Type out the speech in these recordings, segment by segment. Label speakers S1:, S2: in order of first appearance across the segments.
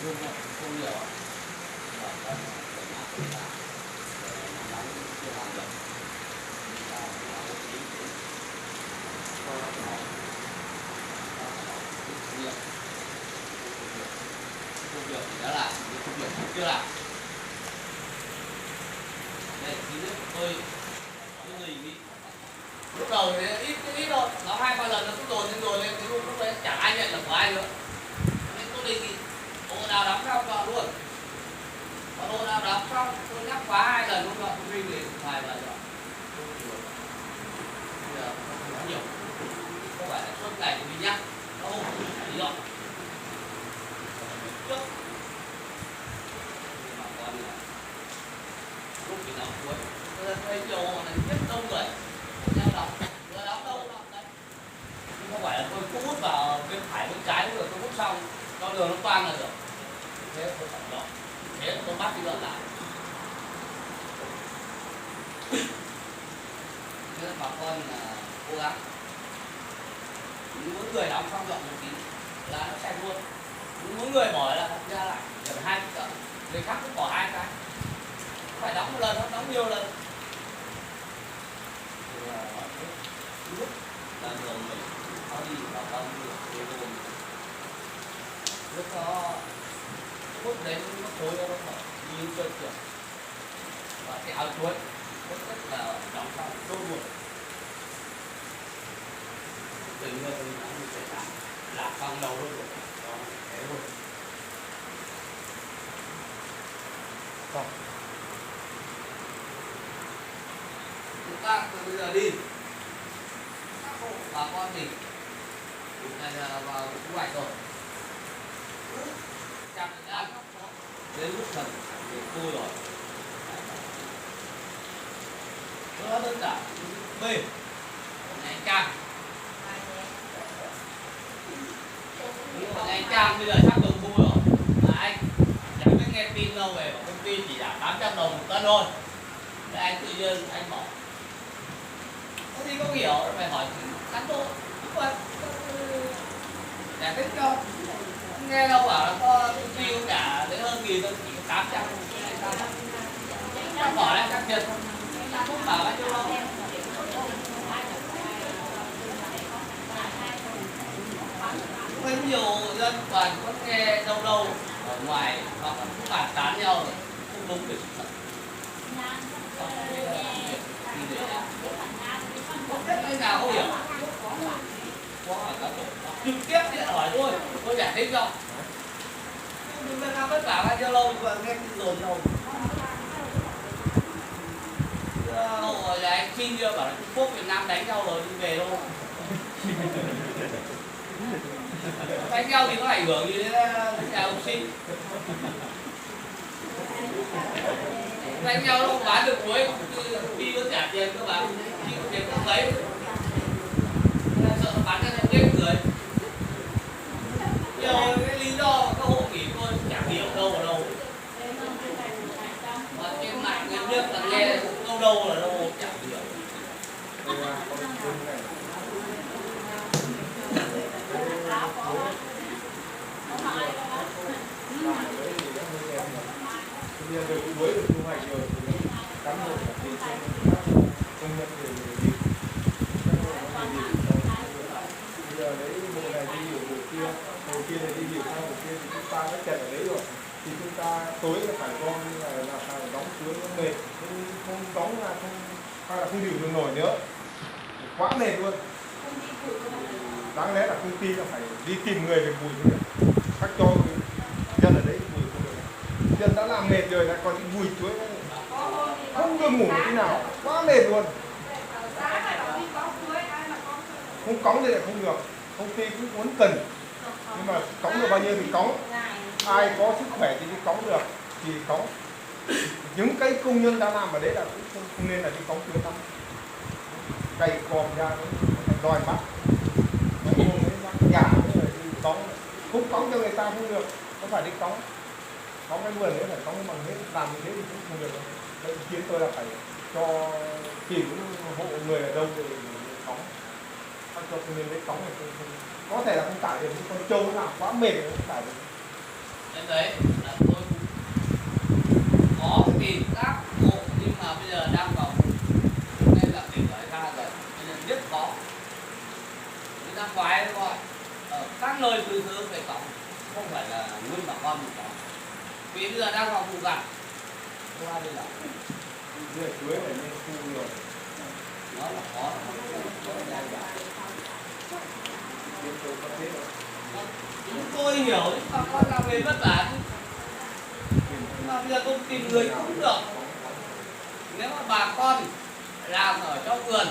S1: không nhiều và con để mà cũng là nóng chưa làm được và bố trí cho nó nhiều công việc thì đã làm nhưng công việc cũng chưa làm. Đây tí nữa tôi có người nghĩ lúc đầu thì ít thôi, nó 2-3 lần nó cứ dồn lên cái lúc đấy chẳng ai nhận là của ai nữa. Nên tôi đề nghị ô nào đóng xong vào luôn, còn ô nào đóng xong tôi nhắc khóa 2 lần lúc đó tôi ring thì vài lần rồi. Bây giờ không nói nhiều, không phải là suốt ngày tôi đi nhắc, nó không phải lý do trước mà còn lúc thì đóng cuối tôi thấy nhiều này rất đông người nhau đóng vừa đóng đâu đóng đấy, nhưng không phải là tôi cứ hút vào bên phải bên trái rồi tôi hút xong cho đường nó toang là được, thế tôi phải đó, thế tôi bắt đi lợn lại. Thế bà con là cố gắng mỗi người đóng xong dọn một tí là nó sạch luôn, mỗi người bỏ là ra lại gần 2 cái, người khác cũng bỏ 2 cái, phải đóng một lần, nó đóng nhiều lần. Lúc là đường mình nó đi vào con đường lúc nó hút đến nó khối nó mở như chơi kiểu và cái áo chuối rất là đóng xong đốt luôn từ người tôi đã như thế là xong đầu luôn rồi đó thế luôn. Không chúng ta từ bây giờ đi bà con thì này là vào thu hoạch rồi, chặt đã đến lúc cần để khô rồi, nó đơn giản bê này trang này trang bây giờ sắp được mua rồi mà anh chẳng biết nghe tin đâu về công ty chỉ giảm 800 đồng một cân thôi, để anh tự nhiên anh bỏ có gì không hiểu phải hỏi cán bộ giải thích cho nghe đâu bảo là có công ty cũng trả đến hơn nghìn thôi, chỉ có 800 chắc bỏ đấy chắc thiệt không bảo bao nhiêu đâu. Có nhiều dân toàn có nghe đâu đâu ở ngoài hoặc là cũng bàn tán nhau rồi không đúng về sự thật. Không biết anh nào không hiểu có hỏi cán bộ trực tiếp điện hỏi tôi giải thích cho nhưng mà sao tất cả bao nhiêu lâu mà nghe dồn đâu hồi là anh xin chưa bảo là Trung Quốc Việt Nam đánh nhau rồi đi về đâu đánh nhau thì có ảnh hưởng gì đến nhà học sinh, đánh nhau nó không bán được muối đi nó trả tiền cơ mà khi có tiền không lấy sợ nó bán ra cho ghét người nhiều cái lý do các hộ nghỉ tôi chẳng hiểu đâu ở đâu mà trên mạng người biết là nghe đâu là đâu chẳng hiểu.
S2: Bây giờ được muối được thu hoạch rồi thì cán bộ phải đi công nhận về đi bây giờ đấy mùa này đi hiểu mùa kia này đi hiểu sang mùa kia thì chúng ta đã chặt ở đấy rồi thì chúng ta tối là phải gom là phải đóng xuống nó mệt không đóng là không hay là không điều được nổi nữa quá mệt luôn. Đáng lẽ là công ty là phải đi tìm người về bùi nữa khác cho dân ở đấy bùi không được, dân đã làm mệt rồi lại còn đi bùi chuối không được ngủ tí nào quá mệt luôn, không cõng thì lại không được, công ty cũng muốn cần nhưng mà cõng được bao nhiêu thì cõng, ai có sức khỏe thì đi cõng được thì cõng, những cái công nhân đã làm ở đấy là cũng không nên là đi cõng chuối lắm, cày còm ra đòi bắt gà cõng không cõng cho người ta không được, có phải đi cõng cái vườn nữa phải cõng bằng hết, làm như thế thì cũng không được đâu. Ý kiến tôi là phải cho tìm hộ người ở đâu để cõng, không cho công nhân đấy cõng thì có thể là không tải được, con trâu nó làm quá mệt không tải được.
S1: Đến đấy là tôi có tìm các hộ nhưng mà bây giờ đang vào nên là tỉnh nói ra rồi bây giờ biết có người ta khoái gọi ở các nơi từ xưa phải có, không phải là nguyên bà con mình có, vì bây giờ đang vào vụ gặt không ai đi làm
S2: Dưới chuối phải nên khu nhiều.
S1: nó là khó
S2: Bên tôi có thế đâu.
S1: chúng tôi hiểu nhưng bà con làm về vất vả chứ, nhưng mà bây giờ tôi tìm người cũng được. Nếu mà bà con làm ở trong vườn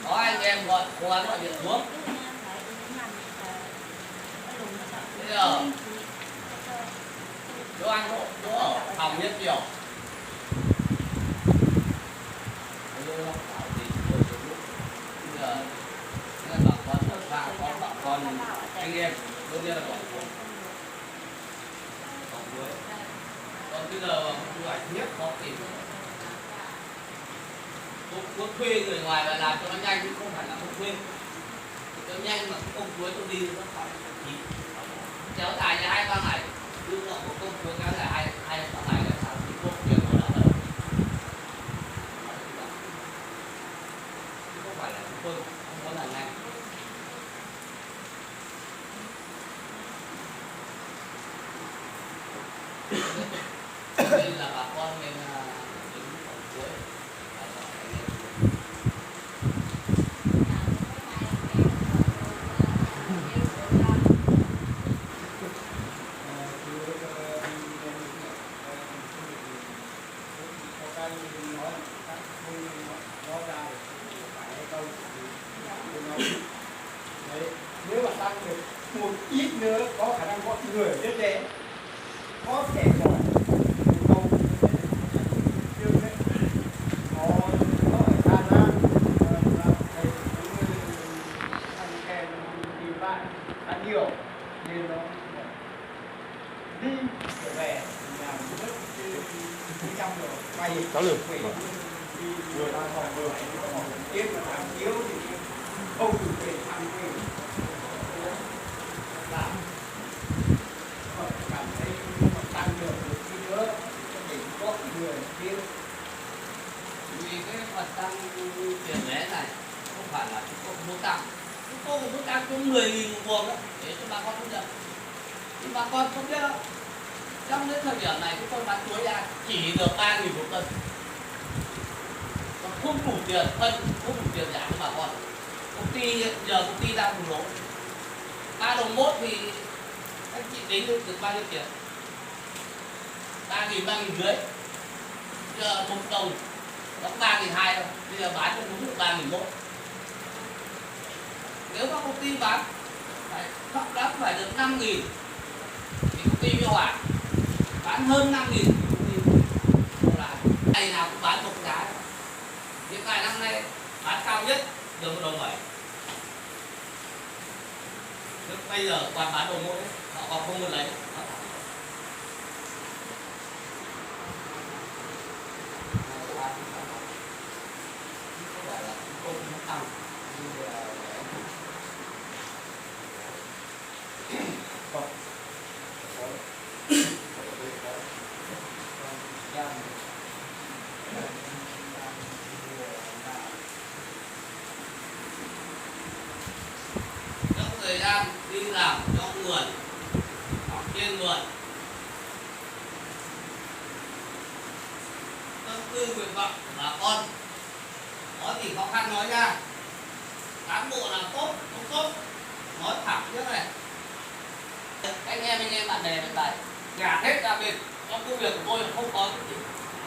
S1: có anh em gọi cố gắng gọi điện xuống. Bây giờ chỗ ăn chỗ ở phòng nhất kiểu bây giờ bà con bà con anh em đương nhiên là gọi xuống còn cuối, còn bây giờ thu hoạch nhất khó tìm. Tôi thuê người ngoài và làm cho nó nhanh chứ không phải là không thuê cho nhanh mà công cuối tôi đi nó khỏi chỉ kéo dài ra 2-3 ngày nhưng mà một công cuối kéo dài 2-3 ngày là sao thì công việc nó đã đỡ chứ không phải là chúng tôi không muốn làm nhanh. Nên là bà con nên đến công cuối
S2: Nếu mà tăng được một ít nữa có khả năng có người rất trẻ có thể giỏi không chưa đấy nó phải ra ra thầy ăn kèm tìm bạn ăn nhiều nên nó đi trở về làm rất trong rồi quay có được vừa ra phòng vừa tiếp là làm chiếu thì không được về ăn về làm cảm thấy tăng được một tí nữa để có người kia
S1: vì cái phần tăng tiền vé này không phải là chúng tôi muốn tăng, chúng tôi muốn tăng cho 10.000 một buồng đó để cho bà con thu nhập, nhưng bà con không biết đâu. Trong đến thời điểm này chúng tôi bán chuối ra chỉ được 3.000 một cân, còn không đủ tiền phân, không đủ tiền giảm cho bà con. Công ty giờ công ty đang bùng nổ 3 đồng mốt thì anh chị tính được bao nhiêu tiền? 3.000 dưới, giờ 1 đồng nó có 3.200 thôi, bây giờ bán cho đúng được 3.100. Nếu các công ty bán phải thấp lắm phải được 5.000 thì công ty mới hòa, bán hơn 5.000 không lại ngày nào cũng bán một giá. Hiện tại năm nay bán cao nhất được 1,7 đồng. Lúc bây giờ toàn bán đồ mốt đấy, họ còn không muốn lấy. Trong thời gian đi làm trong vườn hoặc trên vườn, tâm tư nguyện vọng của bà con có gì khó khăn nói ra, cán bộ làm tốt không tốt nói thẳng như thế này, anh em bạn bè bên này gạt hết ra bên. Trong công việc của tôi không có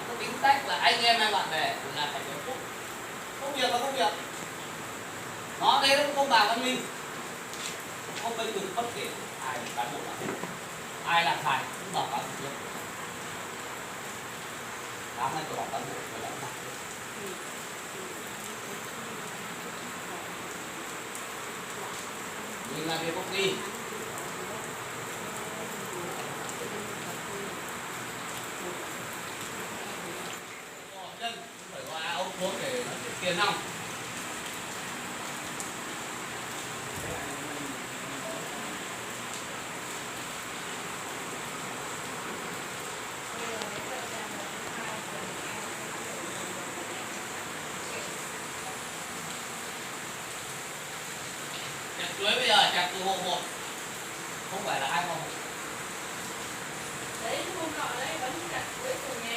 S1: cái tính cách là anh em hay bạn bè là phải nghiêm túc, công việc là công việc, nó đây là công bằng văn minh, không bên được bất kể ai cán bộ nào, ai làm sai cũng bảo cán bộ. Sáng nay tôi bảo cán bộ phải làm sao mình làm việc công ty chân phải gọi áo thuốc để tiền không. chuối bây giờ chặt từ hộ 1, không phải là 2 hộ.
S3: Đấy hôm nọ đấy vẫn chặt chuối từ nhà